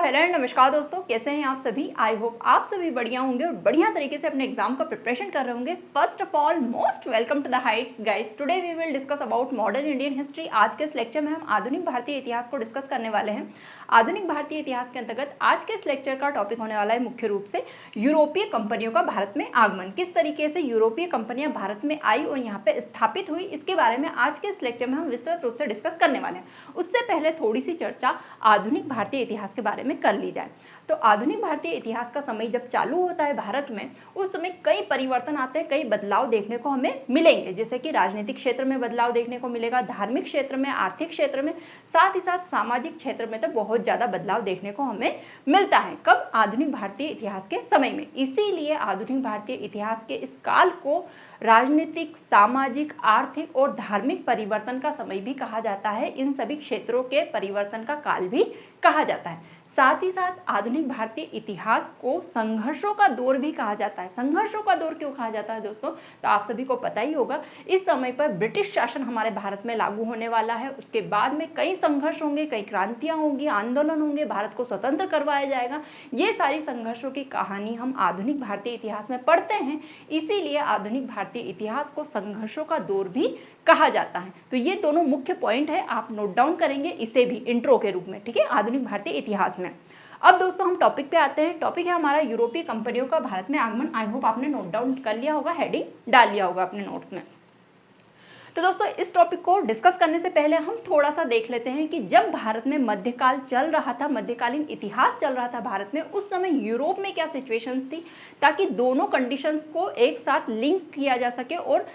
Hello and नमस्कार दोस्तों, कैसे हैं आप सभी। आई होप आप सभी बढ़िया होंगे और बढ़िया तरीके से अपने एग्जाम का प्रिपरेशन कर रहे होंगे। First of all most welcome to the heights guys. Today we will discuss about modern Indian history. आज के इस लेक्चर में हम आधुनिक भारतीय इतिहास को डिस्कस करने वाले हैं। आधुनिक भारतीय इतिहास के अंतर्गत आज के इस लेक्चर का टॉपिक होने वाला है मुख्य रूप से यूरोपीय कंपनियों का भारत में आगमन। किस तरीके से यूरोपीय कंपनियां भारत में आई और यहाँ पे स्थापित हुई, इसके बारे में आज के इस लेक्चर में हम विस्तृत रूप से डिस्कस करने वाले हैं। उससे पहले थोड़ी सी चर्चा आधुनिक भारतीय इतिहास के बारे में कर ली जाए। तो आधुनिक भारतीय इतिहास का समय जब चालू होता है भारत में, उस समय कई परिवर्तन आते हैं, कई बदलाव देखने को हमें मिलेंगे। जैसे कि राजनीतिक क्षेत्र में बदलाव देखने को मिलेगा, धार्मिक क्षेत्र में, आर्थिक क्षेत्र में, साथ ही साथ सामाजिक क्षेत्र में तो बहुत ज्यादा बदलाव देखने को हमें मिलता है। कब? आधुनिक भारतीय इतिहास के समय में। इसीलिए आधुनिक भारतीय इतिहास के इस काल को राजनीतिक, सामाजिक, आर्थिक और धार्मिक परिवर्तन का समय भी कहा जाता है। इन सभी क्षेत्रों के परिवर्तन का काल भी कहा जाता है। साथ ही साथ आधुनिक भारतीय इतिहास को संघर्षों का दौर भी कहा जाता है। संघर्षों का दौर क्यों कहा जाता है दोस्तों? तो आप सभी को पता ही होगा, इस समय पर ब्रिटिश शासन हमारे भारत में लागू होने वाला है। उसके बाद में कई संघर्ष होंगे, कई क्रांतियां होंगी, आंदोलन होंगे, भारत को स्वतंत्र करवाया जाएगा। ये सारी संघर्षों की कहानी हम आधुनिक भारतीय इतिहास में पढ़ते हैं। इसीलिए आधुनिक भारतीय इतिहास को संघर्षों का दौर भी कहा जाता है। तो ये दोनों मुख्य पॉइंट है, आप नोट डाउन करेंगे इसे भी इंट्रो के रूप में, ठीक है, आधुनिक भारतीय इतिहास में। अब दोस्तों हम टॉपिक पे आते हैं। टॉपिक है हमारा यूरोपीय कंपनियों का भारत में आगमन। आई होप आपने नोट डाउन कर लिया होगा, हेडिंग डाल लिया होगा अपने नोट्स में। तो दोस्तों इस टॉपिक को डिस्कस करने से पहले हम थोड़ा सा देख लेते हैं कि जब भारत में मध्यकाल चल रहा था, मध्यकालीन इतिहास चल रहा था भारत में, उस समय यूरोप में क्या सिचुएशंस थी, ताकि दोनों कंडीशंस को एक साथ लिंक किया जा सके और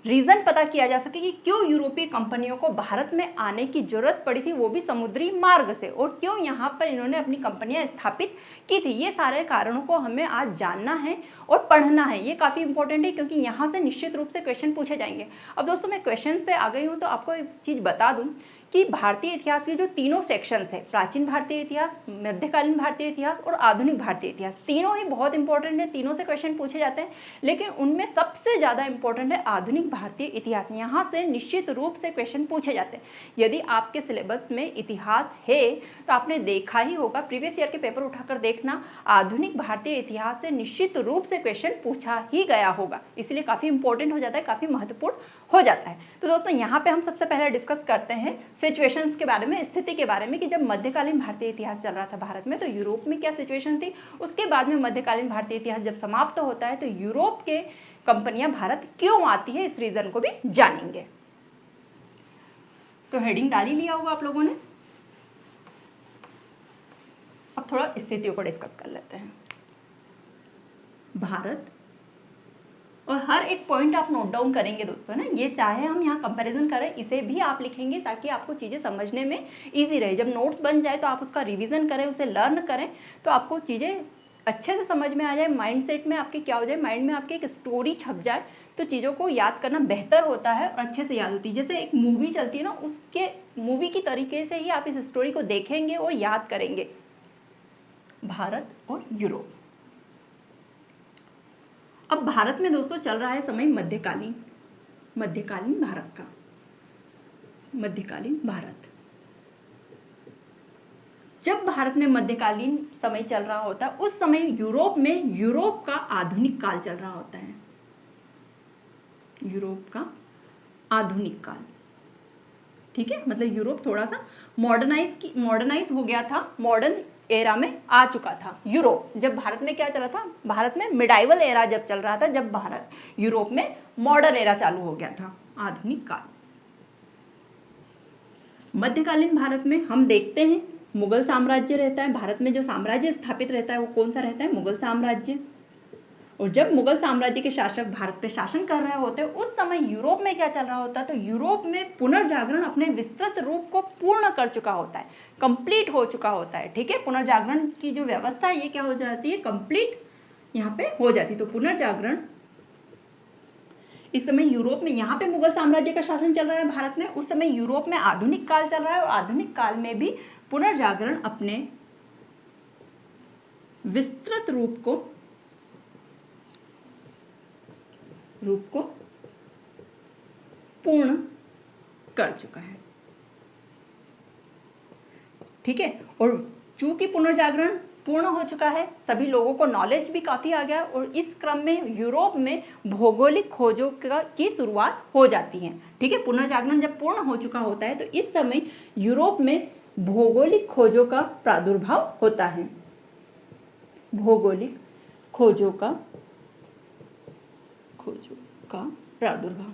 रीजन पता किया जा सके कि क्यों यूरोपीय कंपनियों को भारत में आने की जरूरत पड़ी थी, वो भी समुद्री मार्ग से, और क्यों यहाँ पर इन्होंने अपनी कंपनियां स्थापित की थी। ये सारे कारणों को हमें आज जानना है और पढ़ना है। ये काफी इंपॉर्टेंट है क्योंकि यहाँ से निश्चित रूप से क्वेश्चन पूछे जाएंगे। अब दोस्तों मैं क्वेश्चन पे आ गई हूँ, तो आपको एक चीज बता दूं कि भारतीय इतिहास के जो तीनों सेक्शंस है, प्राचीन भारतीय इतिहास, मध्यकालीन भारतीय इतिहास और आधुनिक भारतीय इतिहास, तीनों ही बहुत इंपॉर्टेंट है। तीनों से क्वेश्चन पूछे जाते हैं, लेकिन उनमें सबसे ज्यादा इंपॉर्टेंट है आधुनिक भारतीय इतिहास। यहाँ से निश्चित रूप से क्वेश्चन पूछे जाते हैं। यदि आपके सिलेबस में इतिहास है तो आपने देखा ही होगा, प्रीवियस ईयर के पेपर उठाकर देखना, आधुनिक भारतीय इतिहास से निश्चित रूप से क्वेश्चन पूछा ही गया होगा। इसलिए काफी इंपॉर्टेंट हो जाता है, काफी महत्वपूर्ण हो जाता है। तो दोस्तों यहाँ पे हम सबसे पहले डिस्कस करते हैं सिचुएशंस के बारे में, स्थिति के बारे में, कि जब मध्यकालीन भारतीय इतिहास चल रहा था भारत में तो यूरोप में क्या सिचुएशन थी। उसके बाद में मध्यकालीन भारतीय इतिहास जब समाप्त होता है तो यूरोप के कंपनियां भारत क्यों आती है, इस रीजन को भी जानेंगे। तो हेडिंग डाल ही लिया होगा आप लोगों ने। अब थोड़ा स्थितियों को डिस्कस कर लेते हैं। भारत, और हर एक पॉइंट आप नोट डाउन करेंगे दोस्तों ना, ये चाहे हम यहाँ कंपैरिजन करें, इसे भी आप लिखेंगे ताकि आपको चीजें समझने में इजी रहे। जब नोट्स बन जाए तो आप उसका रिवीजन करें, उसे लर्न करें, तो आपको चीजें अच्छे से समझ में आ जाए, माइंडसेट में आपके क्या हो जाए, माइंड में आपके एक स्टोरी छप जाए, तो चीजों को याद करना बेहतर होता है और अच्छे से याद होती है। जैसे एक मूवी चलती है ना, उसके मूवी की तरीके से ही आप इस स्टोरी को देखेंगे और याद करेंगे। भारत और यूरोप। अब भारत में दोस्तों चल रहा है समय मध्यकालीन, मध्यकालीन भारत का, मध्यकालीन भारत। जब भारत में मध्यकालीन समय चल रहा होता है, उस समय यूरोप में यूरोप का आधुनिक काल चल रहा होता है। यूरोप का आधुनिक काल, ठीक है, मतलब यूरोप थोड़ा सा मॉडर्नाइज हो गया था, मॉडर्न एरा में आ चुका था यूरोप। जब भारत में क्या चल रहा था, भारत में मिडाइवल एरा जब चल रहा था, जब भारत यूरोप में मॉडर्न एरा चालू हो गया था, आधुनिक काल। मध्यकालीन भारत में हम देखते हैं मुगल साम्राज्य रहता है। भारत में जो साम्राज्य स्थापित रहता है वो कौन सा रहता है? मुगल साम्राज्य। और जब मुगल साम्राज्य के शासक भारत पे शासन कर रहे होते हैं, उस समय यूरोप में क्या चल रहा होता है? तो यूरोप में पुनर्जागरण अपने विस्तृत रूप को पूर्ण कर चुका होता है, कंप्लीट हो चुका होता है, ठीक है। पुनर्जागरण की जो व्यवस्था है ये क्या हो जाती है? कंप्लीट यहाँ पे हो जाती है। तो पुनर्जागरण इस समय यूरोप में, यहाँ पे मुगल साम्राज्य का शासन चल रहा है भारत में, उस समय यूरोप में आधुनिक काल चल रहा है और आधुनिक काल में भी पुनर्जागरण अपने विस्तृत रूप को पूर्ण कर चुका है, ठीक है। और चूंकि पुनर्जागरण पूर्ण हो चुका है, सभी लोगों को नॉलेज भी काफी आ गया और इस क्रम में यूरोप में भौगोलिक खोजों की शुरुआत हो जाती है। ठीक है, पुनर्जागरण जब पूर्ण हो चुका होता है तो इस समय यूरोप में भौगोलिक खोजों का प्रादुर्भाव होता है। भौगोलिक खोजों का प्रादुर्भाव,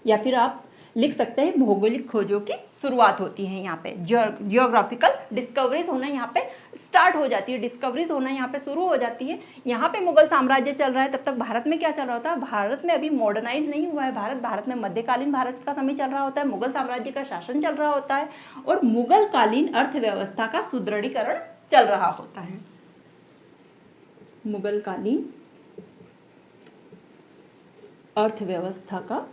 या फिर आप लिख सकते हैं भौगोलिक खोजों की शुरुआत होती है। यहाँ पे जियोग्राफिकल डिस्कवरीज होना यहाँ पे स्टार्ट हो जाती है, डिस्कवरीज होना यहाँ पे शुरू हो जाती है। यहाँ पे मुगल साम्राज्य चल रहा है, तब तक भारत में क्या चल रहा होता है? भारत में अभी मॉडर्नाइज नहीं हुआ है भारत में मध्यकालीन भारत का समय चल रहा होता है, मुगल साम्राज्य का शासन चल रहा होता है और मुगल कालीन अर्थव्यवस्था का सुदृढ़ीकरण चल रहा होता है। मुगल कालीन अर्थव्यवस्था का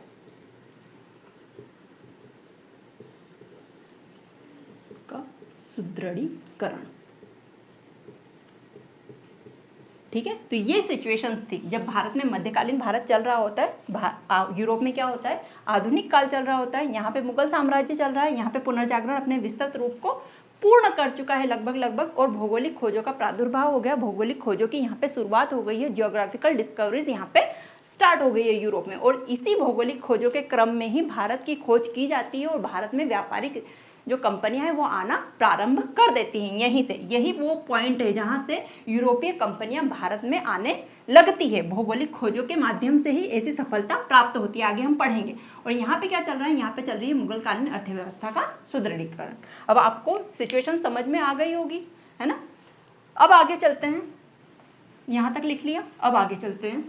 सुदृढ़ीकरण। ठीक है, तो ये सिचुएशंस थी जब भारत में मध्यकालीन भारत चल रहा होता है। यूरोप में क्या होता है? आधुनिक काल चल रहा होता है। यहाँ पे मुगल साम्राज्य चल रहा है, यहाँ पे पुनर्जागरण अपने विस्तृत रूप को पूर्ण कर चुका है लगभग, और भौगोलिक खोजों का प्रादुर्भाव हो गया, भौगोलिक खोजों की यहाँ पे शुरुआत हो गई है, जियोग्राफिकल डिस्कवरीज यहाँ पे स्टार्ट हो गई है यूरोप में। और इसी भौगोलिक खोजों के क्रम में ही भारत की खोज की जाती है और भारत में व्यापारिक जो कंपनियां हैं वो आना प्रारंभ कर देती हैं। यहीं से, यही वो पॉइंट है जहां से यूरोपीय कंपनियां भारत में आने लगती है। भौगोलिक खोजों के माध्यम से ही ऐसी सफलता प्राप्त होती है, आगे हम पढ़ेंगे। और यहाँ पे क्या चल रहा है? यहाँ पे चल रही है मुगलकालीन अर्थव्यवस्था का सुदृढ़ीकरण। अब आपको सिचुएशन समझ में आ गई होगी, है ना? अब आगे चलते हैं, यहां तक लिख लिया, अब आगे चलते हैं।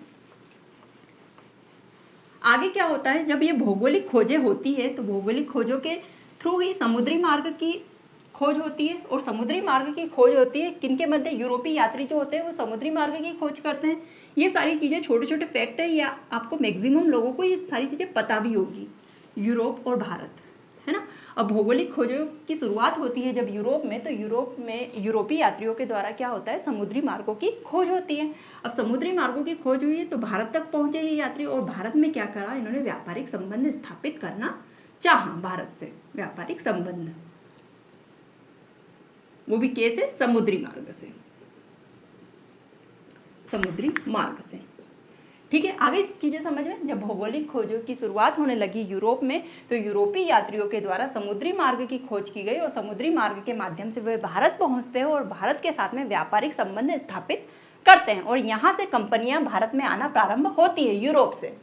आगे क्या होता है? जब ये भौगोलिक खोजें होती है तो भौगोलिक खोजों के थ्रू ही समुद्री मार्ग की खोज होती है। और समुद्री मार्ग की खोज होती है किनके मध्य? यूरोपीय यात्री जो होते हैं वो समुद्री मार्ग की खोज करते हैं। ये सारी चीजें छोटे छोटे फैक्ट है, या आपको मैक्सिमम लोगों को ये सारी चीजें पता भी होगी। यूरोप और भारत, है ना? अब भौगोलिक खोजों की शुरुआत होती है जब यूरोप में, तो यूरोप में यूरोपीय यात्रियों के द्वारा क्या होता है? समुद्री मार्गों की खोज होती है। अब समुद्री मार्गों की खोज हुई है तो भारत तक पहुंचे ये यात्री, और भारत में क्या करा? इन्होंने व्यापारिक संबंध स्थापित करना चाहा, भारत से व्यापारिक संबंध, वो भी कैसे? समुद्री मार्ग से, समुद्री मार्ग से। ठीक है, आगे चीजें समझ में। जब भौगोलिक खोजों की शुरुआत होने लगी यूरोप में, तो यूरोपीय यात्रियों के द्वारा समुद्री मार्ग की खोज की गई और समुद्री मार्ग के माध्यम से वे भारत पहुंचते हैं और भारत के साथ में व्यापारिक संबंध स्थापित करते हैं। और यहाँ से कंपनियां भारत में आना प्रारंभ होती है यूरोप से।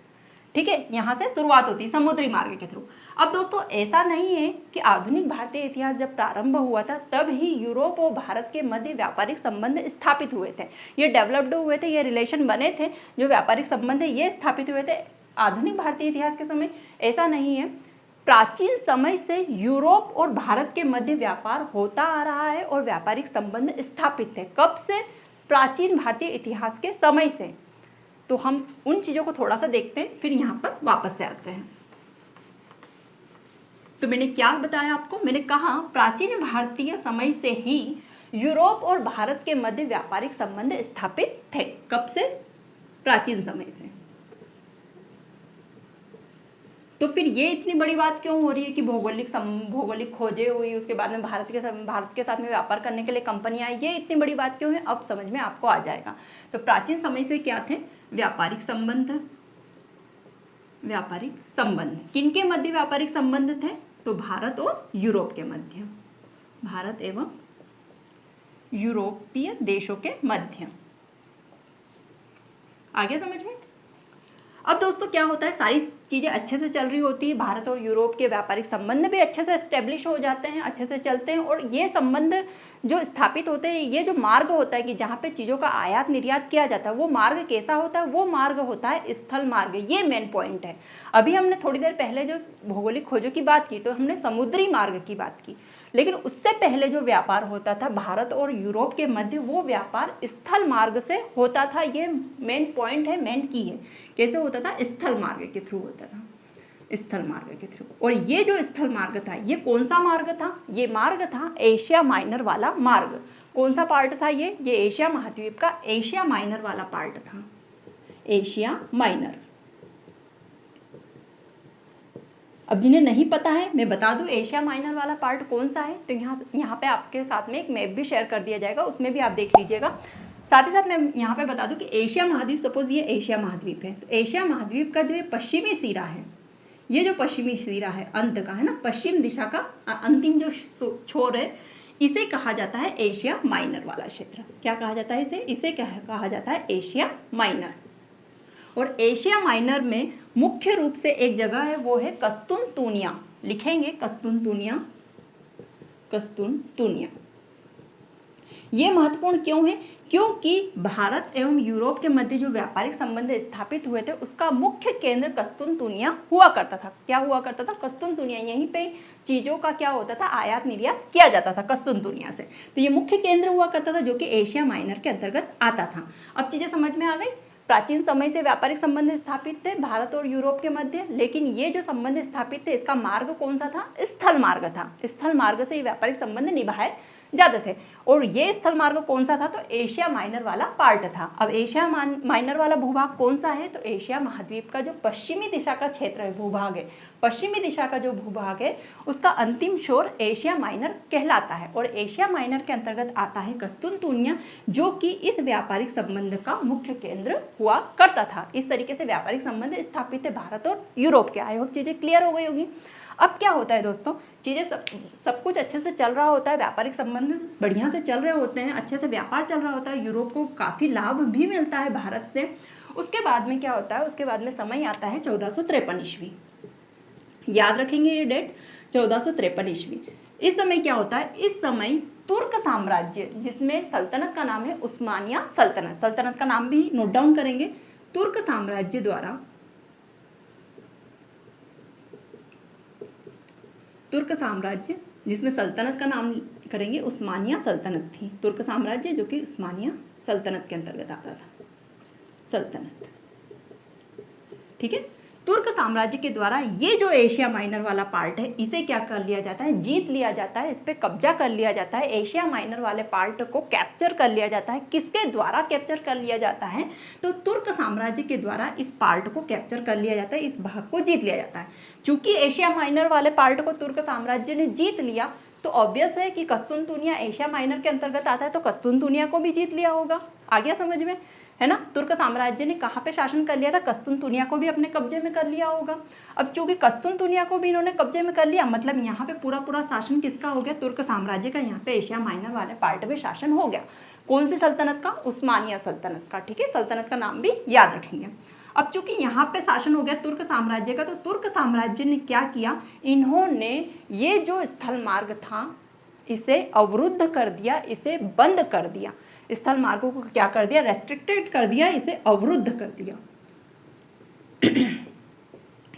ठीक है, यहाँ से शुरुआत होती है समुद्री मार्ग के थ्रू। अब दोस्तों ऐसा नहीं है कि आधुनिक भारतीय इतिहास जब प्रारंभ हुआ था तब ही यूरोप और भारत के मध्य व्यापारिक संबंध स्थापित हुए थे, ये डेवलप्ड हुए थे, ये रिलेशन बने थे, जो व्यापारिक संबंध है ये स्थापित हुए थे आधुनिक भारतीय इतिहास के समय। ऐसा नहीं है, प्राचीन समय से यूरोप और भारत के मध्य व्यापार होता आ रहा है और व्यापारिक संबंध स्थापित थे। कब से? प्राचीन भारतीय इतिहास के समय से। तो हम उन चीजों को थोड़ा सा देखते हैं, फिर यहां पर वापस से आते हैं। तो मैंने क्या बताया आपको? मैंने कहा प्राचीन भारतीय समय से ही यूरोप और भारत के मध्य व्यापारिक संबंध स्थापित थे। कब से? प्राचीन समय से। तो फिर ये इतनी बड़ी बात क्यों हो रही है कि भौगोलिक खोजें हुई, उसके बाद में भारत के साथ में व्यापार करने के लिए कंपनियां आई, ये इतनी बड़ी बात क्यों है? अब समझ में आपको आ जाएगा। तो प्राचीन समय से क्या थे? व्यापारिक संबंध। व्यापारिक संबंध किनके मध्य व्यापारिक संबंध थे? तो भारत और यूरोप के मध्य, भारत एवं यूरोपीय देशों के मध्य। आगे समझ में? अब दोस्तों क्या होता है, सारी चीजें अच्छे से चल रही होती है, भारत और यूरोप के व्यापारिक संबंध भी अच्छे से एस्टेब्लिश हो जाते हैं, अच्छे से चलते हैं। और ये संबंध जो स्थापित होते हैं, ये जो मार्ग होता है कि जहाँ पे चीजों का आयात निर्यात किया जाता है, वो मार्ग कैसा होता है? वो मार्ग होता है स्थल मार्ग। ये मेन पॉइंट है। अभी हमने थोड़ी देर पहले जो भौगोलिक खोजों की बात की तो हमने समुद्री मार्ग की बात की, लेकिन उससे पहले जो व्यापार होता था भारत और यूरोप के मध्य, वो व्यापार स्थल मार्ग से होता था। ये मेन पॉइंट है, मेन की है। कैसे होता था? स्थल मार्ग के थ्रू होता था, स्थल मार्ग के थ्रू। और ये जो स्थल मार्ग था, ये कौन सा मार्ग था? ये मार्ग था एशिया माइनर वाला मार्ग। कौन सा पार्ट था ये? एशिया महाद्वीप का एशिया माइनर वाला पार्ट था, एशिया माइनर। अब जिन्हें नहीं पता है मैं बता दूं एशिया माइनर वाला पार्ट कौन सा है, तो यहाँ पे आपके साथ में एक मैप भी शेयर कर दिया जाएगा, उसमें भी आप देख लीजिएगा। साथ ही साथ मैं यहाँ पे बता दूं कि एशिया महाद्वीप, सपोज ये एशिया महाद्वीप है, तो एशिया महाद्वीप का जो ये पश्चिमी सिरा है, ये जो पश्चिमी सिरा है अंत का है ना, पश्चिम दिशा का अंतिम जो छोर है, इसे कहा जाता है एशिया माइनर वाला क्षेत्र। क्या कहा जाता है इसे कहा जाता है एशिया माइनर। और एशिया माइनर में मुख्य रूप से एक जगह है, वो है कस्तुनतुनिया, लिखेंगे कस्तुनतुनिया, कस्तुनतुनिया। ये महत्वपूर्ण क्यों है? क्योंकि भारत एवं यूरोप के मध्य जो व्यापारिक संबंध स्थापित हुए थे उसका मुख्य केंद्र कस्तुनतुनिया हुआ करता था। क्या हुआ करता था? कस्तुनतुनिया। यहीं पे चीजों का क्या होता था? आयात निर्यात किया जाता था कस्तुनतुनिया से। तो ये मुख्य केंद्र हुआ करता था जो कि एशिया माइनर के अंतर्गत आता था। अब चीजें समझ में आ गई। प्राचीन समय से व्यापारिक संबंध स्थापित थे भारत और यूरोप के मध्य, लेकिन ये जो संबंध स्थापित थे इसका मार्ग कौन सा था? स्थल मार्ग था। स्थल मार्ग से ये व्यापारिक संबंध निभाए जाते थे। और ये स्थल मार्ग कौन सा था? तो एशिया माइनर वाला पार्ट था। अब एशिया माइनर वाला भूभाग कौन सा है? तो एशिया महाद्वीप का जो पश्चिमी दिशा का क्षेत्र है, भूभाग है, पश्चिमी दिशा का जो भूभाग है उसका अंतिम छोर एशिया माइनर कहलाता है। और एशिया माइनर के अंतर्गत आता है कस्तुनतुनिया, जो कि इस व्यापारिक संबंध का मुख्य केंद्र हुआ करता था। इस तरीके से व्यापारिक संबंध स्थापित थे भारत और यूरोप के। आई होप चीजें क्लियर हो गई होगी। अब क्या होता है दोस्तों, चीजें सब कुछ अच्छे से चल रहा होता है, व्यापारिक संबंध बढ़िया से चल रहे होते हैं, अच्छे से व्यापार चल रहा होता है, यूरोप को काफी लाभ भी मिलता है भारत से। उसके बाद में क्या होता है? उसके बाद में समय आता है 1453 ईस्वी। याद रखेंगे ये डेट, 1453 ईस्वी। इस समय क्या होता है? इस समय तुर्क साम्राज्य, जिसमें सल्तनत का नाम है उस्मानिया सल्तनत, सल्तनत का नाम भी नोट डाउन करेंगे, तुर्क साम्राज्य द्वारा, तुर्क साम्राज्य जिसमें सल्तनत का नाम करेंगे उस्मानिया सल्तनत थी। तुर्क साम्राज्य जो कि उस्मानिया सल्तनत के अंतर्गत आता था, सल्तनत। ठीक है। तुर्क साम्राज्य के द्वारा ये जो एशिया माइनर वाला पार्ट है इसे क्या कर लिया जाता है? जीत लिया जाता है, इस पे कब्जा कर लिया जाता है। एशिया माइनर वाले पार्ट को कैप्चर कर लिया जाता है। किसके द्वारा कैप्चर कर लिया जाता है? तो तुर्क साम्राज्य के द्वारा इस पार्ट को कैप्चर कर लिया जाता है, इस भाग को जीत लिया जाता है। चूंकि एशिया माइनर वाले पार्ट को तुर्क साम्राज्य ने जीत लिया तो ऑब्वियस है कि कस्तुनतुनिया एशिया माइनर के अंतर्गत आता है, तो कस्तुनतुनिया को भी जीत लिया होगा। आ गया समझ में, है ना? तुर्क साम्राज्य ने कहां पे शासन कर लिया था? कस्तुनतुनिया को भी अपने कब्जे में कर लिया होगा। अब चूंकि कस्तुनतुनिया को भी इन्होंने कब्जे में कर लिया, मतलब यहाँ पे पूरा शासन किसका हो गया? तुर्क साम्राज्य का। यहाँ पे एशिया माइनर वाले पार्ट में शासन हो गया। कौन सी सल्तनत का? उस्मानिया सल्तनत का। ठीक है, सल्तनत का नाम भी याद रखेंगे। अब चूंकि यहाँ पे शासन हो गया तुर्क साम्राज्य का, तो तुर्क साम्राज्य ने क्या किया? इन्होंने ये जो स्थल मार्ग था इसे अवरुद्ध कर दिया, इसे बंद कर दिया। स्थल मार्गों को क्या कर दिया? रेस्ट्रिक्टेड कर दिया, इसे अवरुद्ध कर दिया।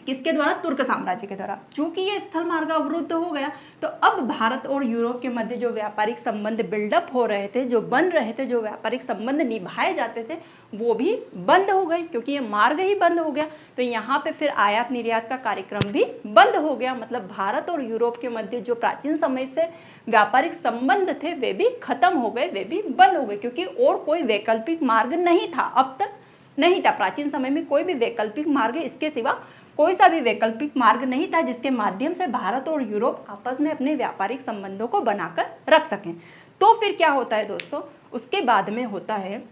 किसके द्वारा? तुर्क साम्राज्य के द्वारा। चूंकि ये स्थल मार्ग अवरुद्ध हो गया तो अब भारत और यूरोप के मध्य जो व्यापारिक संबंध बिल्डअप हो रहे थे, जो बन रहे थे, जो व्यापारिक संबंध निभाए जाते थे, वो भी बंद हो गए। क्योंकि ये मार्ग ही बंद हो गया तो यहाँ पे फिर आयात निर्यात का कार्यक्रम भी बंद हो गया। मतलब भारत और यूरोप के मध्य जो प्राचीन समय से व्यापारिक संबंध थे वे भी खत्म हो गए, वे भी बंद हो गए। क्योंकि और कोई वैकल्पिक मार्ग नहीं था, अब तक नहीं था। प्राचीन समय में कोई भी वैकल्पिक मार्ग इसके सिवा कोई सा भी वैकल्पिक मार्ग नहीं था जिसके माध्यम से भारत और यूरोप आपस में अपने व्यापारिक संबंधों को बनाकर रख सकें। तो फिर क्या होता है दोस्तों? उसके बाद में होता है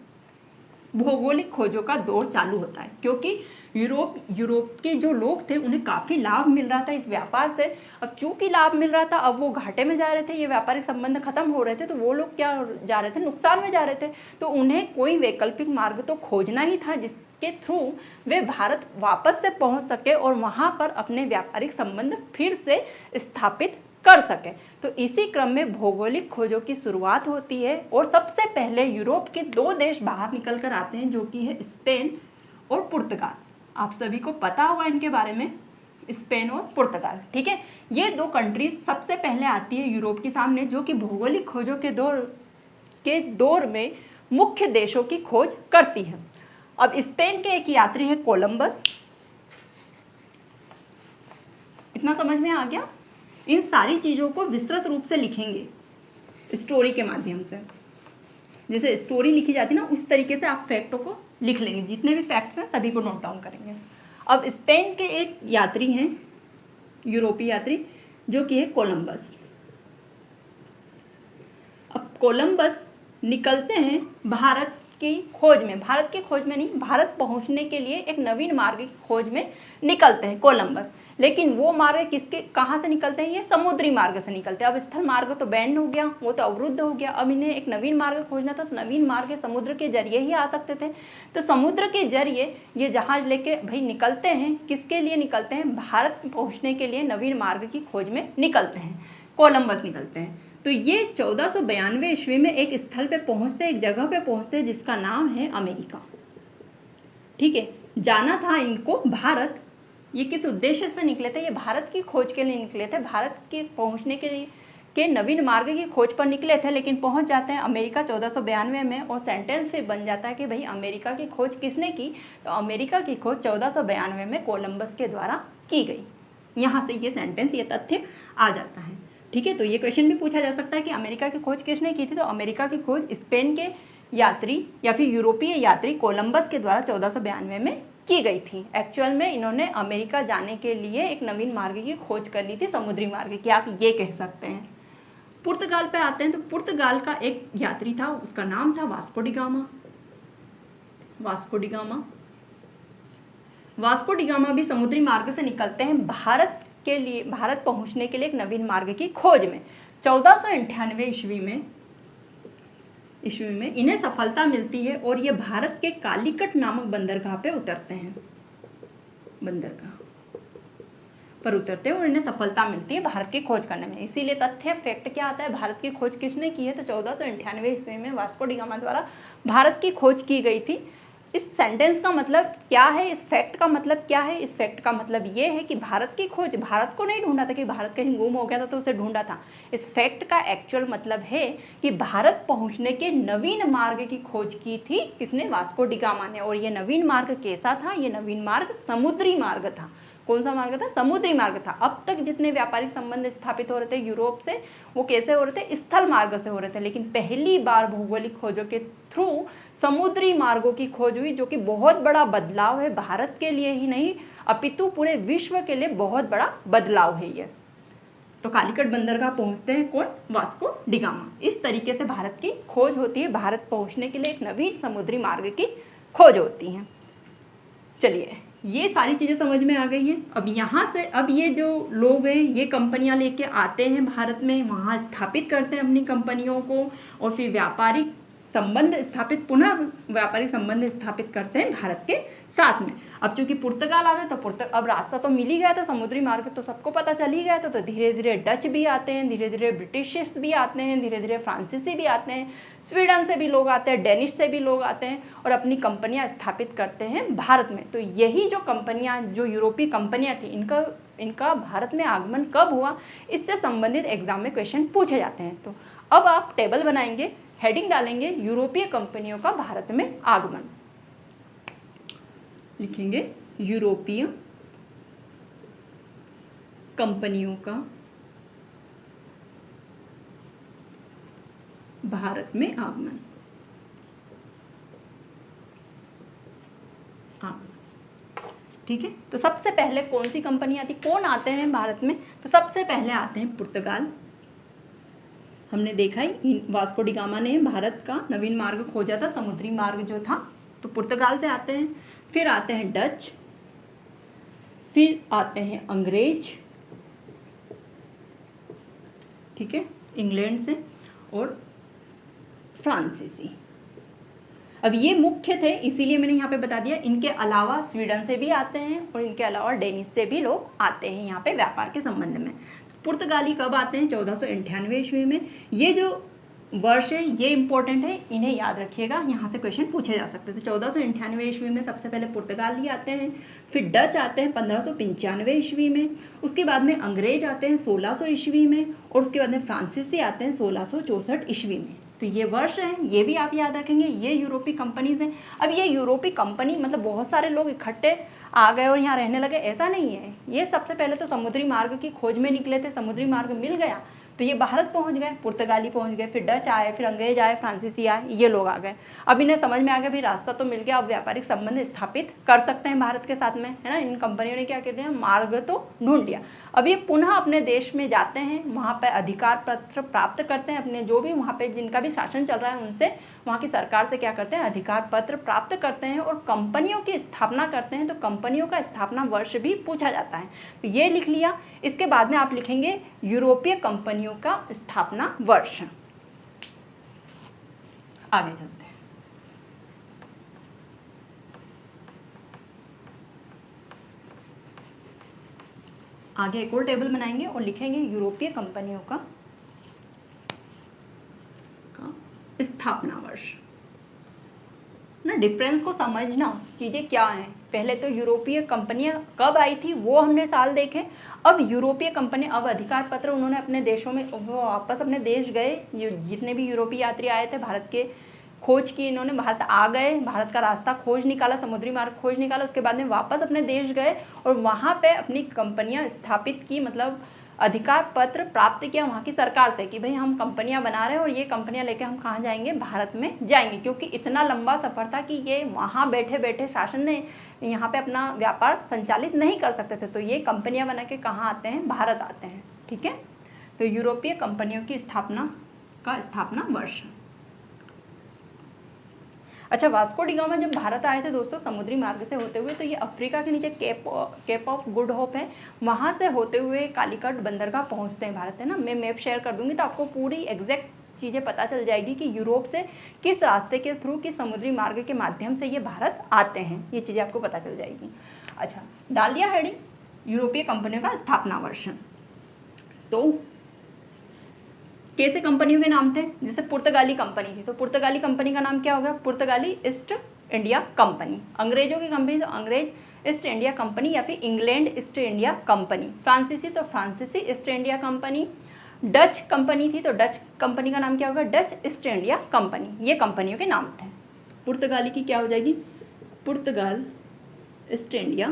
भौगोलिक खोजों का दौर चालू होता है। क्योंकि यूरोप के जो लोग थे उन्हें काफी लाभ मिल रहा था इस व्यापार से। अब चूंकि लाभ मिल रहा था, अब वो घाटे में जा रहे थे, ये व्यापारिक संबंध खत्म हो रहे थे, तो वो लोग क्या जा रहे थे? नुकसान में जा रहे थे। तो उन्हें कोई वैकल्पिक मार्ग तो खोजना ही था जिसके थ्रू वे भारत वापस से पहुंच सके और वहां पर अपने व्यापारिक संबंध फिर से स्थापित कर सके। तो इसी क्रम में भौगोलिक खोजों की शुरुआत होती है और सबसे पहले यूरोप के दो देश बाहर निकल कर आते हैं, जो कि है स्पेन और पुर्तगाल। आप सभी को पता होगा इनके बारे में, स्पेन और पुर्तगाल। ठीक है, ये दो कंट्रीज सबसे पहले आती है यूरोप के सामने, जो कि भौगोलिक खोजों के दौर में मुख्य देशों की खोज करती है। अब स्पेन के एक यात्री है कोलंबस। इतना समझ में आ गया? इन सारी चीजों को विस्तृत रूप से लिखेंगे स्टोरी के माध्यम से। जैसे स्टोरी लिखी जाती है ना, उस तरीके से आप फैक्टों को लिख लेंगे। जितने भी फैक्ट्स हैं सभी को नोट डाउन करेंगे। अब स्पेन के एक यात्री हैं यूरोपीय यात्री जो कि है कोलंबस। अब कोलंबस निकलते हैं भारत की खोज में, भारत की खोज में नहीं, भारत पहुंचने के लिए एक नवीन मार्ग की खोज में निकलते हैं कोलंबस। लेकिन वो मार्ग किसके कहाँ से निकलते हैं? ये समुद्री मार्ग से निकलते हैं। अब स्थल मार्ग तो बैन हो गया, वो तो अवरुद्ध हो गया। अब इन्हें एक नवीन मार्ग खोजना था, तो नवीन मार्ग समुद्र के जरिए ही आ सकते थे। तो समुद्र के जरिए ये जहाज लेके भाई निकलते हैं। किसके लिए निकलते हैं? भारत पहुंचने के लिए नवीन मार्ग की खोज में निकलते हैं, कोलंबस निकलते हैं। तो ये 1492 ईस्वी में एक स्थल पे पहुंचते, एक जगह पे पहुंचते जिसका नाम है अमेरिका। ठीक है, जाना था इनको भारत। ये किस उद्देश्य से निकले थे? ये भारत की खोज के लिए निकले थे, भारत के पहुंचने के लिए के नवीन मार्ग की खोज पर निकले थे। लेकिन पहुंच जाते हैं अमेरिका 1492 में, और सेंटेंस फिर बन जाता है कि भाई अमेरिका की खोज किसने की? तो अमेरिका की खोज 1492 में कोलंबस के द्वारा की गई। यहाँ से ये सेंटेंस, ये तथ्य आ जाता है। ठीक है, तो ये क्वेश्चन भी पूछा जा सकता है कि अमेरिका की खोज किसने की थी? तो अमेरिका की खोज स्पेन के यात्री या फिर यूरोपीय यात्री कोलंबस के द्वारा 1492 में की गई थी। एक्चुअल में इन्होंने अमेरिका जाने के लिए एक नवीन मार्ग की खोज कर ली थी, समुद्री मार्ग की, आप ये कह सकते हैं। पुर्तगाल पे आते हैं, तो पुर्तगाल का एक यात्री था, उसका नाम था Vasco D gamma. Vasco D gamma, Vasco D gamma भी समुद्री मार्ग से निकलते हैं भारत के लिए, भारत पहुंचने के लिए एक नवीन मार्ग की खोज में। 1498 ईस्वी में इन्हें सफलता मिलती है और ये भारत के कालीकट नामक बंदरगाह पे उतरते हैं, बंदरगाह पर उतरते हैं और इन्हें सफलता मिलती है भारत की खोज करने में। इसीलिए तथ्य फैक्ट क्या आता है? भारत की खोज किसने की है? तो 1498 ईस्वी में वास्को डी गामा द्वारा भारत की खोज की गई थी। इस सेंटेंस का मतलब क्या है? इस फैक्ट का मतलब क्या है? इस फैक्ट का मतलब ये है कि भारत की खोज, भारत को नहीं ढूंढा था कि भारत कहीं गुम हो गया था तो उसे ढूंढा था। इस फैक्ट का एक्चुअल मतलब है कि भारत पहुंचने के नवीन मार्ग की खोज की थी किसने? वास्को डी गामा ने। और ये नवीन मार्ग कैसा था? ये नवीन मार्ग समुद्री मार्ग था। कौन सा मार्ग था? समुद्री मार्ग था। अब तक जितने व्यापारिक संबंध स्थापित हो रहे थे यूरोप से, वो कैसे हो रहे थे? स्थल मार्ग से हो रहे थे। लेकिन पहली बार भौगोलिक खोजों के थ्रू समुद्री मार्गों की खोज हुई, जो कि बहुत बड़ा बदलाव है, भारत के लिए ही नहीं अपितु पूरे विश्व के लिए बहुत बड़ा बदलाव है ये। तो कालीकट बंदरगाह पहुंचते हैं कौन? Vasco D gamma. इस तरीके से भारत की खोज होती है, भारत पहुंचने के लिए एक नवीन समुद्री मार्ग की खोज होती है। चलिए, ये सारी चीजें समझ में आ गई हैं। अब यहाँ से अब ये जो लोग हैं, ये कंपनियां लेके आते हैं भारत में, वहाँ स्थापित करते हैं अपनी कंपनियों को, और फिर व्यापारिक संबंध स्थापित, पुनः व्यापारिक संबंध स्थापित करते हैं भारत के साथ में। अब चूंकि पुर्तगाल आते हैं तो अब रास्ता तो मिल ही गया था, समुद्री मार्ग तो सबको पता चल ही गया था। तो धीरे धीरे डच भी आते हैं, धीरे धीरे ब्रिटिश भी आते हैं, धीरे धीरे फ्रांसीसी भी आते हैं, स्वीडन से भी लोग आते हैं, डेनिश से भी लोग आते हैं और अपनी कंपनियां स्थापित करते हैं भारत में। तो यही जो कंपनियां, जो यूरोपीय कंपनियां थी, इनका भारत में आगमन कब हुआ, इससे संबंधित एग्जाम में क्वेश्चन पूछे जाते हैं। तो अब आप टेबल बनाएंगे, हेडिंग डालेंगे यूरोपीय कंपनियों का भारत में आगमन, लिखेंगे यूरोपीय कंपनियों का भारत में आगमन। ठीक है, तो सबसे पहले कौन सी कंपनी आती, कौन आते हैं भारत में? तो सबसे पहले आते हैं पुर्तगाल। हमने देखा ही वास्को डी गामा ने भारत का नवीन मार्ग खोजा था, समुद्री मार्ग जो था, तो पुर्तगाल से आते हैं। फिर आते हैं डच, फिर आते हैं अंग्रेज, ठीक है, इंग्लैंड से, और फ्रांसीसी। अब ये मुख्य थे, इसीलिए मैंने यहाँ पे बता दिया। इनके अलावा स्वीडन से भी आते हैं और इनके अलावा डेनिश से भी लोग आते हैं यहाँ पे व्यापार के संबंध में। पुर्तगाली कब आते हैं? 1498 ईस्वी में। ये जो वर्ष है ये इंपॉर्टेंट है, इन्हें याद रखिएगा, यहाँ से क्वेश्चन पूछे जा सकते हैं। तो 1498 ईस्वी में सबसे पहले पुर्तगाली आते हैं, फिर डच आते हैं 1595 ईस्वी में, उसके बाद में अंग्रेज आते हैं 1600 ईस्वी में, और उसके बाद में फ्रांसीसी आते हैं 1664 ईस्वी में। तो ये वर्ष हैं, ये भी आप याद रखेंगे। ये यूरोपीय कंपनीज हैं। अब ये यूरोपीय कंपनी मतलब बहुत सारे लोग इकट्ठे आ गए और यहाँ रहने लगे, ऐसा नहीं है। ये सबसे पहले तो समुद्री मार्ग की खोज में निकले थे, समुद्री मार्ग मिल गया तो ये भारत पहुंच गए, पुर्तगाली पहुंच गए, फिर डच आए, फिर अंग्रेज आए, फ्रांसीसी आए, ये लोग आ गए। अब इन्हें समझ में आ गया भी रास्ता तो मिल गया, अब व्यापारिक संबंध स्थापित कर सकते हैं भारत के साथ में, है ना। इन कंपनियों ने क्या कहते हैं, मार्ग तो ढूंढ लिया। अब ये पुनः अपने देश में जाते हैं, वहाँ पे अधिकार पत्र प्राप्त करते हैं, अपने जो भी वहाँ पे जिनका भी शासन चल रहा है उनसे, वहाँ की सरकार से क्या करते हैं, अधिकार पत्र प्राप्त करते हैं और कंपनियों की स्थापना करते हैं। तो कंपनियों का स्थापना वर्ष भी पूछा जाता है, तो ये लिख लिया। इसके बाद में आप लिखेंगे यूरोपीय कंपनियों का स्थापना वर्ष। आगे चलते हैं। आगे एक और टेबल बनाएंगे और लिखेंगे यूरोपीय कंपनियों का स्थापना वर्ष ना। डिफरेंस को समझना, चीजें क्या हैं। पहले तो यूरोपीय कंपनियां कब आई थी वो हमने साल देखे। अब यूरोपीय कंपनी, अब अधिकार पत्र उन्होंने अपने देशों में, वो वापस अपने देश गए। जितने भी यूरोपीय यात्री आए थे, भारत के खोज की इन्होंने, भारत आ गए, भारत का रास्ता खोज निकाला, समुद्री मार्ग खोज निकाला, उसके बाद में वापस अपने देश गए और वहां पे अपनी कंपनियां स्थापित की, मतलब अधिकार पत्र प्राप्त किया वहाँ की सरकार से कि भाई हम कंपनियां बना रहे हैं और ये कंपनियां लेके हम कहाँ जाएंगे, भारत में जाएंगे। क्योंकि इतना लंबा सफर था कि ये वहाँ बैठे बैठे शासन ने यहाँ पे अपना व्यापार संचालित नहीं कर सकते थे, तो ये कंपनियां बना के कहाँ आते हैं, भारत आते हैं। ठीक है, तो यूरोपीय कंपनियों की स्थापना वर्ष। अच्छा, वास्को डी गामा जब भारत आए थे दोस्तों समुद्री मार्ग से होते हुए, तो ये अफ्रीका के नीचे केप ऑफ गुड होप है, वहां से होते हुए कालीकट बंदरगाह पहुंचते हैं भारत, है ना। मैं मैप शेयर कर दूंगी तो आपको पूरी एग्जैक्ट चीजें पता चल जाएगी कि यूरोप से किस रास्ते के थ्रू, किस समुद्री मार्ग के माध्यम से ये भारत आते हैं, ये चीजें आपको पता चल जाएगी। अच्छा, डाल दिया हेडिंग यूरोपीय कंपनियों का स्थापना वर्ष। तो कैसे कंपनियों के नाम थे, जैसे पुर्तगाली कंपनी थी, तो पुर्तगाली कंपनी का नाम क्या होगा, पुर्तगाली ईस्ट इंडिया कंपनी। अंग्रेजों की कंपनी तो अंग्रेज ईस्ट इंडिया कंपनी या फिर इंग्लैंड ईस्ट इंडिया कंपनी। फ्रांसीसी तो फ्रांसीसी east India company. Dutch company थी तो डच कंपनी का नाम क्या होगा, डच ईस्ट इंडिया कंपनी। ये कंपनियों के नाम थे। पुर्तगाली की क्या हो जाएगी, पुर्तगाल ईस्ट इंडिया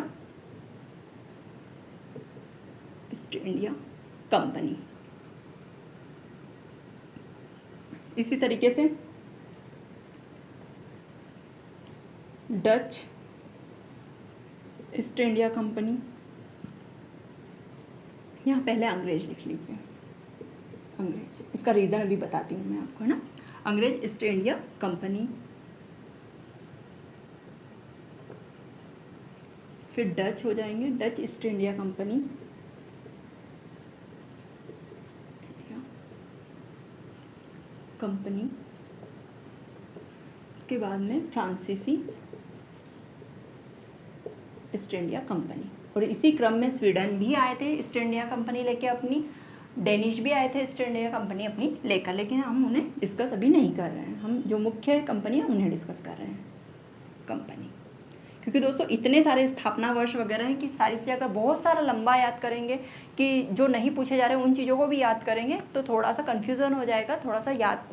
कंपनी। इसी तरीके से डच ईस्ट इंडिया कंपनी, यहाँ पहले अंग्रेज लिख लीजिए, अंग्रेज, इसका रीजन अभी बताती हूँ मैं आपको, है ना। अंग्रेज ईस्ट इंडिया कंपनी, फिर डच हो जाएंगे, डच ईस्ट इंडिया कंपनी, इसके बाद में फ्रांसीसी ईस्ट इंडिया कंपनी, और इसी क्रम में स्वीडन भी आए थे ईस्ट इंडिया कंपनी लेके अपनी, डेनिश भी आए थे ईस्ट इंडिया कंपनी अपनी लेकर, लेकिन हम उन्हें डिस्कस अभी नहीं कर रहे हैं। हम जो मुख्य कंपनी है उन्हें डिस्कस कर रहे हैं कंपनी। क्योंकि दोस्तों इतने सारे स्थापना वर्ष वगैरह हैं कि सारी चीज़ें अगर बहुत सारा लंबा याद करेंगे कि जो नहीं पूछे जा रहे उन चीज़ों को भी याद करेंगे तो थोड़ा सा कंफ्यूजन हो जाएगा,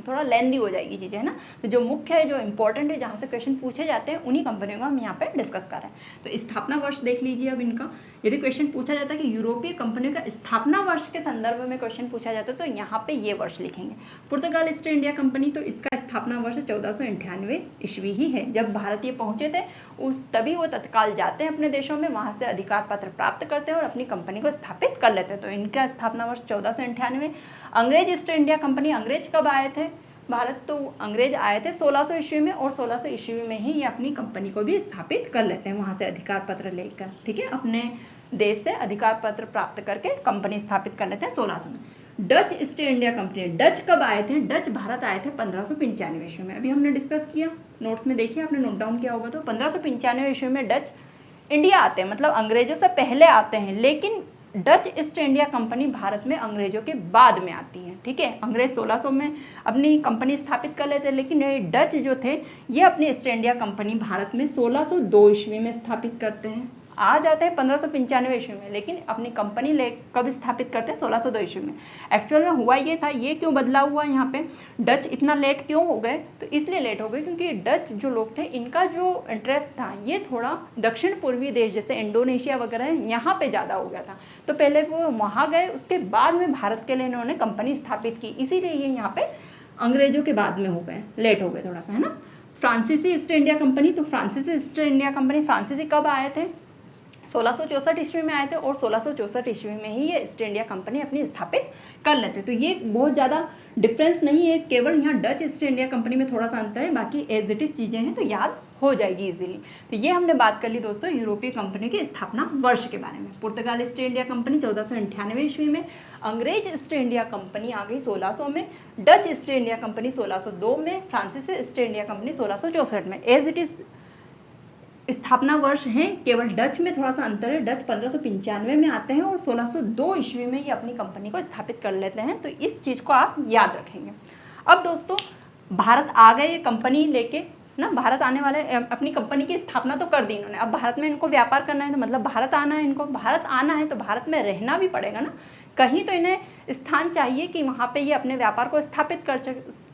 थोड़ा लेंदी हो जाएगी चीज़ें, है ना। तो जो मुख्य है, जो इंपॉर्टेंट है, जहाँ से क्वेश्चन पूछे जाते हैं, उन्हीं कंपनियों का हम यहाँ पे डिस्कस कर रहे हैं। तो स्थापना वर्ष देख लीजिए। अब इनका यदि क्वेश्चन पूछा जाता है कि यूरोपीय कंपनियों का स्थापना वर्ष के संदर्भ में क्वेश्चन पूछा जाता है, तो यहाँ पे ये वर्ष लिखेंगे। पुर्तगाल ईस्ट इंडिया कंपनी, तो इसका स्थापना वर्ष 1498 ईस्वी ही है। जब भारतीय पहुंचे थे तभी वो तत्काल जाते हैं अपने देशों में, वहां से अधिकार पत्र प्राप्त करते हैं और अपनी कंपनी को स्थापित कर लेते हैं। तो इनका स्थापना वर्ष 1498। अंग्रेज ईस्ट इंडिया कंपनी, अंग्रेज कब आए थे भारत, तो अंग्रेज आए थे 1600 ईस्वी में, और 1600 ईस्वी में ही ये अपनी कंपनी को भी स्थापित कर लेते हैं वहां से अधिकार पत्र लेकर। ठीक है, अपने देश से अधिकार पत्र प्राप्त करके कंपनी स्थापित कर लेते हैं 1600 में। Dutch east India company, Dutch कब आए थे, डच भारत आए थे 1595 ईस्वी में। अभी हमने डिस्कस किया, नोट्स में देखिए, आपने नोट डाउन किया होगा। तो 1595 ईस्वी में डच इंडिया आते हैं, मतलब अंग्रेजों से पहले आते हैं, लेकिन Dutch east India company Bharat में अंग्रेजों के बाद में आती है। ठीक है, अंग्रेज 1600 में अपनी कंपनी स्थापित कर लेते हैं, लेकिन डच जो थे ये अपनी ईस्ट इंडिया कंपनी भारत में 1602 ईस्वी में स्थापित करते हैं। आ जाते हैं 1595 ईस्वी में, लेकिन अपनी कंपनी कब स्थापित करते हैं, 1602 ईस्वी में। एक्चुअल में हुआ ये था, ये क्यों बदलाव हुआ यहाँ पे, डच इतना लेट क्यों हो गए, तो इसलिए लेट हो गए क्योंकि डच जो लोग थे, इनका जो इंटरेस्ट था ये थोड़ा दक्षिण पूर्वी देश जैसे इंडोनेशिया वगैरह यहाँ पे ज़्यादा हो गया था। तो पहले वो वहाँ गए, उसके बाद में भारत के लिए इन्होंने कंपनी स्थापित की, इसीलिए ये यहाँ पे अंग्रेजों के बाद में हो गए, लेट हो गए थोड़ा सा, है ना। फ्रांसीसी ईस्ट इंडिया कंपनी, तो फ्रांसीसी ईस्ट इंडिया कंपनी, फ्रांसीसी कब आए थे, 1664 ईस्वी में आए थे और 1664 ईस्वी में ही ये ईस्ट इंडिया कंपनी अपनी स्थापित कर लेते। तो ये बहुत ज़्यादा डिफरेंस नहीं है, केवल यहाँ डच ईस्ट इंडिया कंपनी में थोड़ा सा अंतर है, बाकी एज इट इज चीज़ें हैं तो याद हो जाएगी इजीली। तो ये हमने बात कर ली दोस्तों यूरोपीय कंपनी की स्थापना वर्ष के बारे में। पुर्तगाल ईस्ट इंडिया कंपनी 1498 ईस्वी में, अंग्रेज ईस्ट इंडिया कंपनी आ गई 1600 में, डच ईस्ट इंडिया कंपनी 1602 में, फ्रांसीसी ईस्ट इंडिया कंपनी 1664 में। एज इट इज स्थापना वर्ष हैं, केवल डच में थोड़ा सा अंतर है, डच 1595 में आते हैं और 1602 ईस्वी में ये अपनी कंपनी को स्थापित कर लेते हैं। तो इस चीज़ को आप याद रखेंगे। अब दोस्तों भारत आ गए ये कंपनी लेके ना, भारत आने वाले अपनी कंपनी की स्थापना तो कर दी इन्होंने। अब भारत में इनको व्यापार करना है तो मतलब भारत आना है इनको, भारत आना है तो भारत में रहना भी पड़ेगा ना, कहीं तो इन्हें स्थान चाहिए कि वहाँ पे ये अपने व्यापार को स्थापित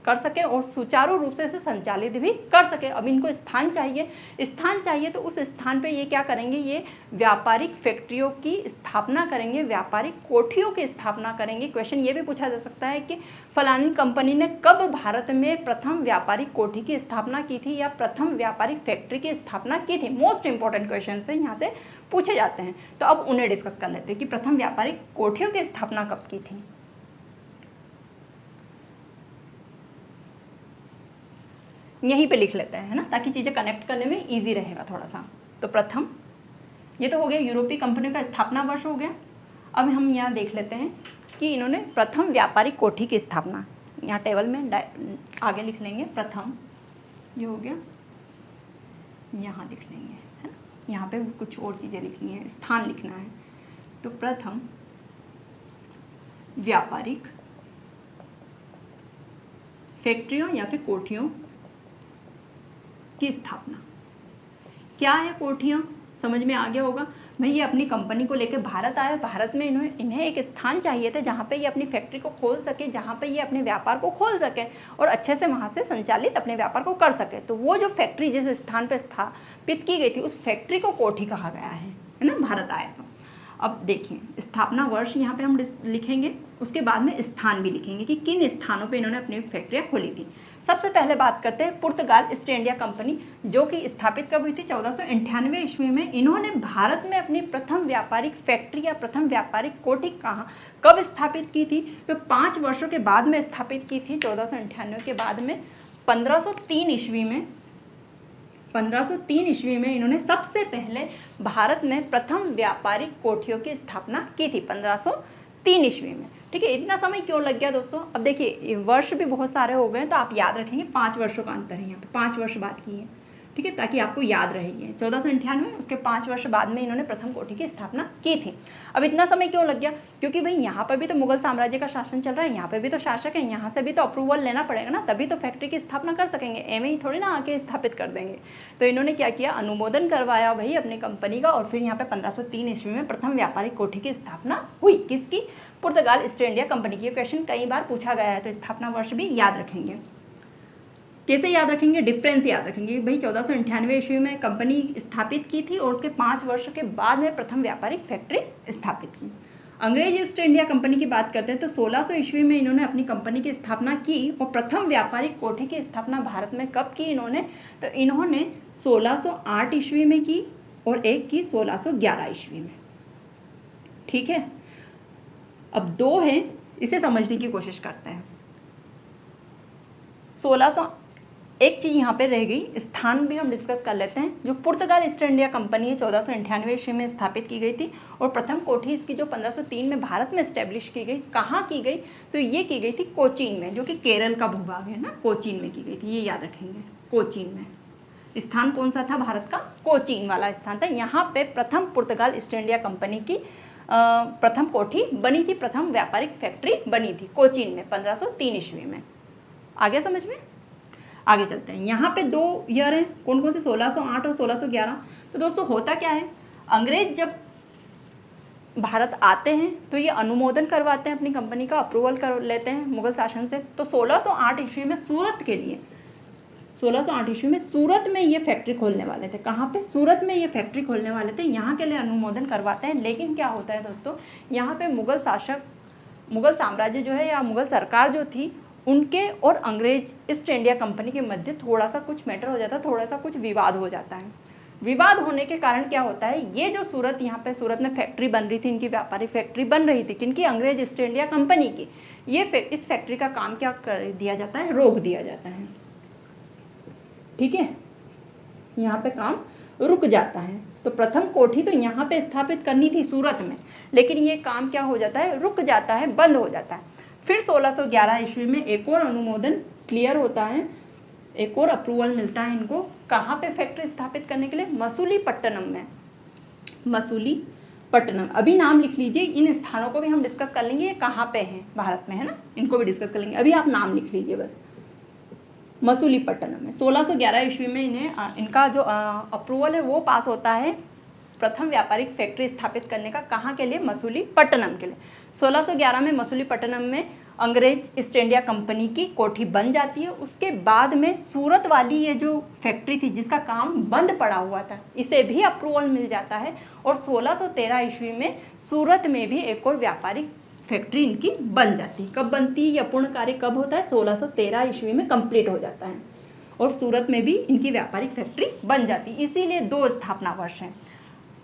कर सके और सुचारू रूप से इसे संचालित भी कर सके। अब इनको स्थान चाहिए तो उस स्थान पे ये क्या करेंगे, ये व्यापारिक फैक्ट्रियों की स्थापना करेंगे, व्यापारिक कोठियों की स्थापना करेंगे। क्वेश्चन ये भी पूछा जा सकता है कि फलानी कंपनी ने कब भारत में प्रथम व्यापारिक कोठी की स्थापना की थी या प्रथम व्यापारिक फैक्ट्री की स्थापना की थी। मोस्ट इंपॉर्टेंट क्वेश्चन से यहाँ से पूछे जाते हैं, तो अब उन्हें डिस्कस कर लेते हैं कि प्रथम व्यापारिक कोठियों की स्थापना कब की थी। यहीं पे लिख लेते हैं, है ना, ताकि चीजें कनेक्ट करने में इजी रहेगा थोड़ा सा। तो प्रथम, ये तो हो गया यूरोपीय कंपनी का स्थापना वर्ष हो गया। अब हम यहाँ देख लेते हैं कि इन्होंने प्रथम व्यापारिक कोठी की स्थापना, यहाँ टेबल में आगे लिख लेंगे प्रथम, ये हो गया, यहाँ लिख लेंगे, है ना, यहाँ पे कुछ और चीजें लिखनी है, स्थान लिखना है। तो प्रथम व्यापारिक फैक्ट्रियों या फिर कोठियों की स्थापना। क्या है कोठियां, समझ में आ गया होगा भाई। ये अपनी कंपनी को लेकर भारत आए, भारत में इन्हें एक स्थान चाहिए था जहाँ पे ये अपनी फैक्ट्री को खोल सके, जहाँ पे ये अपने व्यापार को खोल सके और अच्छे से वहाँ से संचालित अपने व्यापार को कर सके। तो वो जो फैक्ट्री जिस स्थान पे स्थापित की गई थी उस फैक्ट्री को कोठी कहा गया है ना, भारत आए तो। अब देखिए स्थापना वर्ष यहाँ पे हम लिखेंगे, उसके बाद में स्थान भी लिखेंगे कि किन स्थानों पे इन्होंने अपनी फैक्ट्रियाँ खोली थी। सबसे पहले बात करते हैं पुर्तगाल ईस्ट इंडिया कंपनी, जो कि स्थापित कब हुई थी, 1498 ईस्वी में। इन्होंने भारत में अपनी प्रथम व्यापारिक फैक्ट्री या प्रथम व्यापारिक कोठी कब स्थापित की थी, तो 5 वर्षों के बाद में स्थापित की थी, 1498 के बाद में 1503 ईस्वी में। 1503 ईस्वी में इन्होंने सबसे पहले भारत में प्रथम व्यापारिक कोठियों की स्थापना की थी, 1503 ईस्वी में। ठीक है, इतना समय क्यों लग गया दोस्तों। अब देखिए वर्ष भी बहुत सारे हो गए तो आप याद रखेंगे 5 वर्षों का अंतर है यहाँ पे, 5 वर्ष बाद की है, ठीक है, ताकि आपको याद रहेगी। 1498 उसके 5 वर्ष बाद में इन्होंने प्रथम कोठी की स्थापना की थी। अब इतना समय क्यों लग गया, क्योंकि भाई यहाँ पर भी तो मुगल साम्राज्य का शासन चल रहा है, यहाँ पे भी तो शासक है, यहाँ से भी तो अप्रूवल लेना पड़ेगा ना, तभी तो फैक्ट्री की स्थापना कर सकेंगे, एवं ही थोड़ी ना आके स्थापित कर देंगे। तो इन्होंने क्या किया, अनुमोदन करवाया भाई अपनी कंपनी का, और फिर यहाँ पे 1503 ईस्वी में प्रथम व्यापारिक कोठी की स्थापना हुई। किसकी, पुर्तगाल ईस्ट इंडिया कंपनी की। क्वेश्चन कई बार पूछा गया है, तो स्थापना वर्ष भी याद रखेंगे। कैसे याद रखेंगे, डिफरेंस याद रखेंगे भाई। 1498 ईस्वी में कंपनी स्थापित की थी और उसके 5 वर्ष के बाद में प्रथम व्यापारिक फैक्ट्री स्थापित की। अंग्रेज ईस्ट इंडिया कंपनी की बात करते हैं तो 1600 ईस्वी में इन्होंने अपनी कंपनी की स्थापना की और प्रथम व्यापारिक कोठी की स्थापना भारत में कब की इन्होंने, तो इन्होंने 1608 ईस्वी में की और एक की 1611 ईस्वी में। ठीक है, अब 2 है, इसे समझने की कोशिश करते हैं। 1600 एक चीज यहाँ पे रह गई, स्थान भी हम डिस्कस कर लेते हैं। जो पुर्तगाल ईस्ट इंडिया कंपनी है 1498 ईस्वी में स्थापित की गई थी और प्रथम कोठी इसकी जो 1503 में भारत में स्टैब्लिश की गई, कहाँ की गई, तो ये की गई थी कोचीन में, जो कि केरल का भूभाग है ना, कोचीन में की गई थी, ये याद रखेंगे। कोचीन में स्थान कौन सा था भारत का, कोचीन वाला स्थान था। यहाँ पे प्रथम पुर्तगाल ईस्ट इंडिया कंपनी की प्रथम कोठी बनी थी, प्रथम व्यापारिक फैक्ट्री बनी थी कोचीन में 1503 ईस्वी में। आगे समझ में, आगे चलते हैं। यहाँ पे 2 ईयर हैं, कौन कौन से, 1608 और 1611। तो दोस्तों होता क्या है, अंग्रेज जब भारत आते हैं तो ये अनुमोदन करवाते हैं अपनी कंपनी का, अप्रूवल कर लेते हैं मुगल शासन से। तो 1608 ईस्वी में सूरत के लिए, 1608 ईस्वी में सूरत में ये फैक्ट्री खोलने वाले थे। कहाँ पे, सूरत में ये फैक्ट्री खोलने वाले थे, यहाँ के लिए अनुमोदन करवाते हैं। लेकिन क्या होता है दोस्तों, यहाँ पे मुगल शासक, मुगल साम्राज्य जो है या मुगल सरकार जो थी, उनके और अंग्रेज ईस्ट इंडिया कंपनी के मध्य थोड़ा सा कुछ मैटर हो जाता है, थोड़ा सा कुछ विवाद हो जाता है। विवाद होने के कारण क्या होता है, ये जो सूरत, यहाँ पे सूरत में फैक्ट्री बन रही थी, इनकी व्यापारिक फैक्ट्री बन रही थी, किनकी, अंग्रेज ईस्ट इंडिया कंपनी की, ये इस फैक्ट्री का काम क्या कर दिया जाता है, रोक दिया जाता है। ठीक है, यहाँ पे काम रुक जाता है। तो प्रथम कोठी तो यहाँ पे स्थापित करनी थी सूरत में, लेकिन ये काम क्या हो जाता है, रुक जाता है, बंद हो जाता है। फिर 1611 ईस्वी में एक और अनुमोदन क्लियर होता है, एक और अप्रूवल मिलता है इनको, कहाँ पे फैक्ट्री स्थापित करने के लिए, मसूलीपट्टनम में। मसूलीपट्टनम, अभी नाम लिख लीजिए, इन स्थानों को भी हम डिस्कस कर लेंगे, ये कहाँ पे हैं भारत में, है ना, इनको भी डिस्कस कर लेंगे, अभी आप नाम लिख लीजिए बस। मसूलीपट्टनम में 1611 ईस्वी में इनका जो अप्रूवल है वो पास होता है प्रथम व्यापारिक फैक्ट्री स्थापित करने का, कहाँ के लिए, मसूलीपट्टनम के लिए। 1611 में मसूलीपट्टनम में अंग्रेज ईस्ट इंडिया कंपनी की कोठी बन जाती है। उसके बाद में सूरत वाली ये जो फैक्ट्री थी जिसका काम बंद पड़ा हुआ था, इसे भी अप्रूवल मिल जाता है, और 1613 ईस्वी में सूरत में भी एक और व्यापारिक फैक्ट्री इनकी बन जाती है। कब बनती है, या पूर्ण कार्य कब होता है, 1613 ईस्वी में कंप्लीट हो जाता है, और सूरत में भी इनकी व्यापारिक फैक्ट्री बन जाती है। इसीलिए 2 स्थापना वर्ष हैं।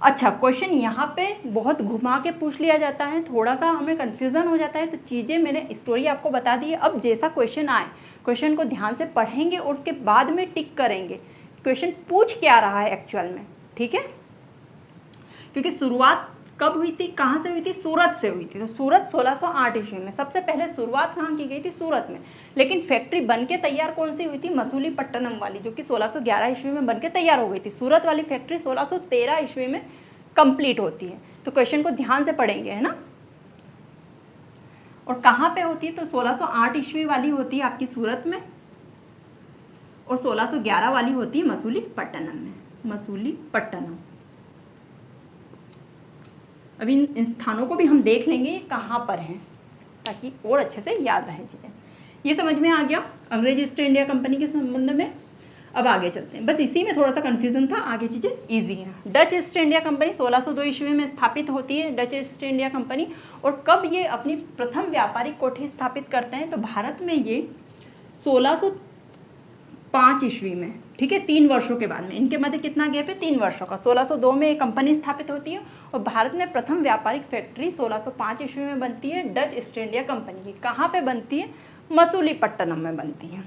अच्छा, क्वेश्चन यहाँ पे बहुत घुमा के पूछ लिया जाता है, थोड़ा सा हमें कंफ्यूजन हो जाता है, तो चीज़ें मैंने स्टोरी आपको बता दी है। अब जैसा क्वेश्चन आए, क्वेश्चन को ध्यान से पढ़ेंगे और उसके बाद में टिक करेंगे क्वेश्चन पूछ क्या रहा है एक्चुअल में। ठीक है, क्योंकि शुरुआत कब हुई थी, कहाँ से हुई थी, सूरत से हुई थी। तो सूरत 1608 ईस्वी में सबसे पहले शुरुआत कहाँ की गई थी, सूरत में। लेकिन फैक्ट्री बन के तैयार कौन सी हुई थी, मसूलीपट्टनम वाली, जो कि 1611 ईस्वी में बन के तैयार हो गई थी। सूरत वाली फैक्ट्री 1613 ईस्वी में कंप्लीट होती है। तो क्वेश्चन को ध्यान से पढ़ेंगे, है ना। और कहाँ पे होती है, तो 1608 ईस्वी वाली होती है आपकी सूरत में, और 1611 वाली होती है मसूलीपट्टनम में। मसूलीपट्टनम, अभी इन स्थानों को भी हम देख लेंगे कहाँ पर हैं, ताकि और अच्छे से याद रहे चीजें। ये समझ में आ गया अंग्रेज ईस्ट इंडिया कंपनी के संबंध में। अब आगे चलते हैं, बस इसी में थोड़ा सा कंफ्यूजन था, आगे चीजें इजी हैं। डच ईस्ट इंडिया कंपनी 1602 ईस्वी में स्थापित होती है, डच ईस्ट इंडिया कंपनी। और कब ये अपनी प्रथम व्यापारिक कोठी स्थापित करते हैं, तो भारत में ये 1605 ईस्वी में। ठीक है, 3 वर्षों के बाद में, इनके मध्य कितना गैप है, 3 वर्षों का। 1602 में एक कंपनी स्थापित होती है, और भारत में प्रथम व्यापारिक फैक्ट्री 1605 ईस्वी में बनती है डच ईस्ट इंडिया कंपनी की। कहाँ पे बनती है, मसूलीपट्टनम में बनती है।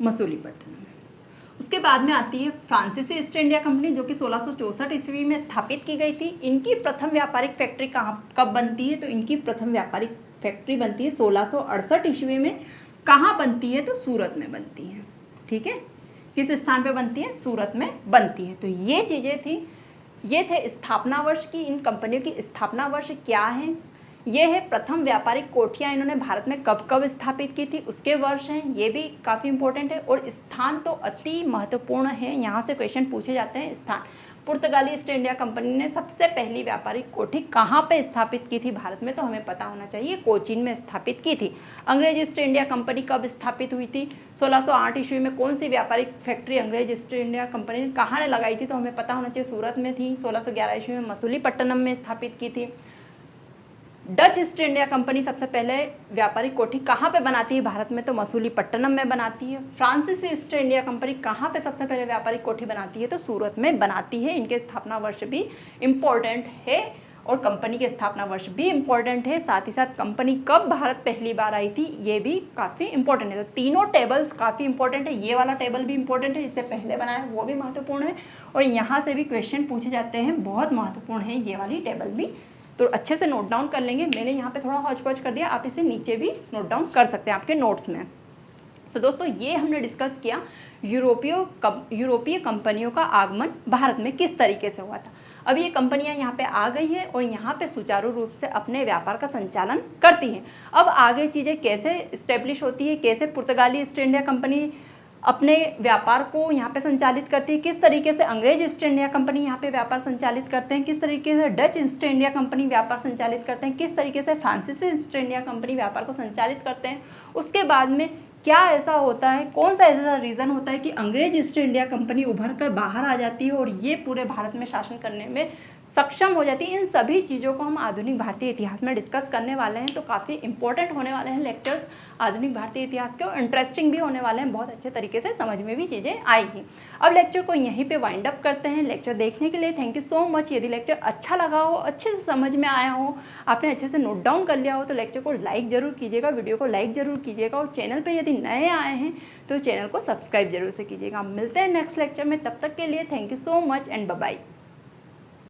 मसूलीपट्टनम। उसके बाद में आती है फ्रांसीसी ईस्ट इंडिया कंपनी, जो कि 1664 ईस्वी में स्थापित की गई थी। इनकी प्रथम व्यापारिक फैक्ट्री कब बनती है, तो इनकी प्रथम व्यापारिक फैक्ट्री बनती है 1668 ईस्वी में। कहाँ बनती है, तो सूरत में बनती है। ठीक है, किस स्थान पे बनती है, सूरत में बनती है। तो ये चीजें थी, ये थे स्थापना वर्ष की। इन कंपनियों की स्थापना वर्ष क्या है, ये है प्रथम व्यापारिक कोठियां इन्होंने भारत में कब कब स्थापित की थी, उसके वर्ष हैं, ये भी काफी इंपॉर्टेंट है। और स्थान तो अति महत्वपूर्ण है, यहाँ से क्वेश्चन पूछे जाते हैं। स्थान, पुर्तगाली ईस्ट इंडिया कंपनी ने सबसे पहली व्यापारिक कोठी कहाँ पे स्थापित की थी भारत में, तो हमें पता होना चाहिए, कोचीन में स्थापित की थी। अंग्रेज ईस्ट इंडिया कंपनी कब स्थापित हुई थी, 1608 ईस्वी में। कौन सी व्यापारिक फैक्ट्री अंग्रेज ईस्ट इंडिया कंपनी ने कहाँ ने लगाई थी, तो हमें पता होना चाहिए, सूरत में थी। 1611 ईस्वी में मसूलीपट्टनम में स्थापित की थी। डच ईस्ट इंडिया कंपनी सबसे पहले व्यापारिक कोठी कहाँ पे बनाती है भारत में, तो मसूलीपट्टनम में बनाती है। फ्रांसीसी ईस्ट इंडिया कंपनी कहाँ पे सबसे पहले व्यापारिक कोठी बनाती है, तो सूरत में बनाती है। इनके स्थापना वर्ष भी इम्पोर्टेंट है, और कंपनी के स्थापना वर्ष भी इम्पोर्टेंट है। साथ ही साथ कंपनी कब भारत पहली बार आई थी, ये भी काफ़ी इंपॉर्टेंट है। तो तीनों टेबल्स काफ़ी इंपॉर्टेंट है, ये वाला टेबल भी इंपॉर्टेंट है, इससे पहले बनाया वो भी महत्वपूर्ण है, और यहाँ से भी क्वेश्चन पूछे जाते हैं, बहुत महत्वपूर्ण है ये वाली टेबल भी। तो अच्छे से नोट डाउन कर लेंगे। मैंने यहाँ पे थोड़ा हौच पौच कर दिया, आप इसे नीचे भी नोट डाउन कर सकते हैं आपके नोट्स में। तो दोस्तों, ये हमने डिस्कस किया यूरोपीय कंपनियों का आगमन भारत में किस तरीके से हुआ था। अब ये कंपनियां यहाँ पे आ गई है और यहाँ पे सुचारू रूप से अपने व्यापार का संचालन करती हैं। अब आगे चीज़ें कैसे स्टेब्लिश होती है, कैसे पुर्तगाली ईस्ट इंडिया कंपनी अपने व्यापार को यहाँ पे संचालित करती है, किस तरीके से अंग्रेज ईस्ट इंडिया कंपनी यहाँ पे व्यापार संचालित करते हैं, किस तरीके से डच ईस्ट इंडिया कंपनी व्यापार संचालित करते हैं, किस तरीके से फ्रांसीसी ईस्ट इंडिया कंपनी व्यापार को संचालित करते हैं। उसके बाद में क्या ऐसा होता है, कौन सा ऐसा रीज़न होता है कि अंग्रेज ईस्ट इंडिया कंपनी उभर कर बाहर आ जाती है और ये पूरे भारत में शासन करने में सक्षम हो जाती है। इन सभी चीज़ों को हम आधुनिक भारतीय इतिहास में डिस्कस करने वाले हैं, तो काफ़ी इंपॉर्टेंट होने वाले हैं लेक्चर्स आधुनिक भारतीय इतिहास के, और इंटरेस्टिंग भी होने वाले हैं, बहुत अच्छे तरीके से समझ में भी चीज़ें आएगी। अब लेक्चर को यहीं पे वाइंड अप करते हैं। लेक्चर देखने के लिए थैंक यू सो मच। यदि लेक्चर अच्छा लगा हो, अच्छे से समझ में आया हो, आपने अच्छे से नोट डाउन कर लिया हो, तो लेक्चर को लाइक जरूर कीजिएगा, वीडियो को लाइक जरूर कीजिएगा, और चैनल पर यदि नए आए हैं तो चैनल को सब्सक्राइब जरूर से कीजिएगा। मिलते हैं नेक्स्ट लेक्चर में, तब तक के लिए thank you so much and bye bye.